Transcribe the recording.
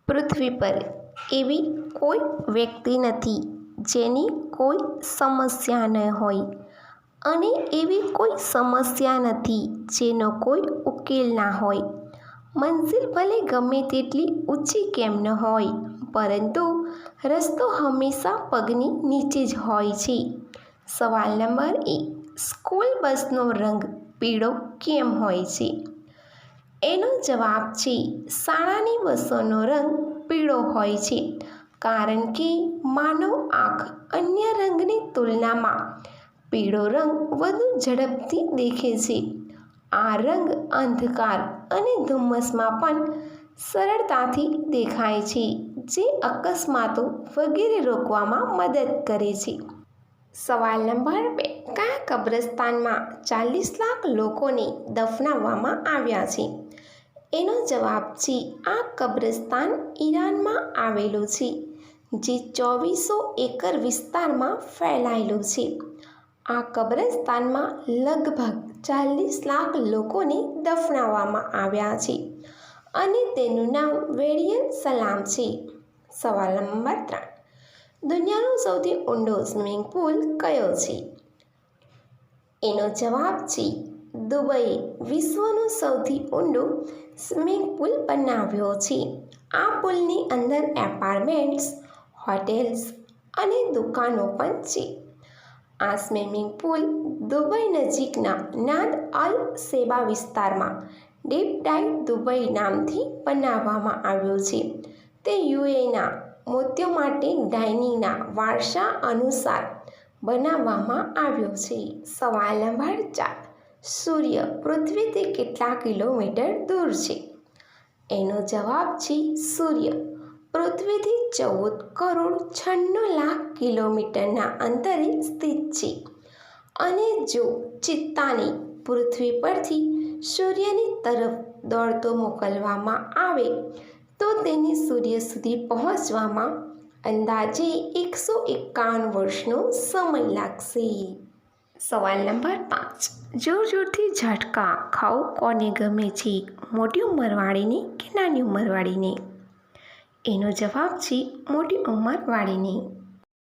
પૃથ્વી પર એવી કોઈ વ્યક્તિ નથી જેની કોઈ સમસ્યા ન હોય, અને એવી કોઈ સમસ્યા નથી જેનો કોઈ ઉકેલ ના હોય. મંઝિલ ભલે ગમે તેટલી ઊંચી કેમ ન હોય, પરંતુ રસ્તો હંમેશા પગની નીચે જ હોય છે. સવાલ નંબર 1. સ્કૂલ બસનો રંગ પીળો કેમ હોય છે? એનો જવાબ છે શાળાની બસોનો રંગ પીળો હોય છે કારણ કે માનવ આંખ અન્ય રંગની તુલનામાં પીળો રંગ વધુ ઝડપથી દેખે છે. આ રંગ અંધકાર અને ધુમ્મસમાં પણ સરળતાથી દેખાય છે, જે અકસ્માતો વગેરે રોકવામાં મદદ કરે છે. સવાલ નંબર 2. કયા કબ્રસ્તાનમાં 40 લાખ લોકોને દફનાવવામાં આવ્યા છે? એનો જવાબ છે આ કબ્રસ્તાન ઈરાનમાં આવેલું છે, જે 2400 એકર વિસ્તારમાં ફેલાયેલું છે. આ કબ્રસ્તાનમાં લગભગ 40 લાખ લોકોને દફનાવવામાં આવ્યા છે અને તેનું નામ વેડિયન સલામ છે. સવાલ નંબર 3. દુનિયાનો સૌથી ઊંડો સ્વિમિંગ પુલ કયો છે? એનો જવાબ છે દુબઈએ વિશ્વનો સૌથી ઊંડો સ્વિમિંગ પુલ બનાવ્યો છે. આ પુલની અંદર એપાર્ટમેન્ટ્સ, હોટેલ્સ અને દુકાનો પણ છે. આ સ્વિમિંગ પુલ દુબઈ નજીકના નાદ અલ શેબા વિસ્તારમાં ડીપ ડાઇવ દુબઈ નામથી બનાવવામાં આવ્યો છે. તે યુએઈના મોતિયો માટે ડાઇનિંગના વારસા અનુસાર બનાવવામાં આવ્યો છે. સવાલ નંબર 4. સૂર્ય પૃથ્વીથી કેટલા કિલોમીટર દૂર છે? એનો જવાબ છે સૂર્ય પૃથ્વીથી 14 કરોડ 96 લાખ કિલોમીટરના અંતરે સ્થિત છે. અને જો ચિત્તાને પૃથ્વી પરથી સૂર્યની તરફ દોડતો મોકલવામાં આવે તો તેને સૂર્ય સુધી પહોંચવામાં અંદાજે 151 વર્ષનો સમય લાગશે. સવાલ નંબર 5. જોર જોરથી ઝટકા ખાવું કોને ગમે છે? મોટી ઉંમરવાળીને કે નાની ઉંમરવાળીને? એનો જવાબ છે મોટી ઉંમરવાળીને.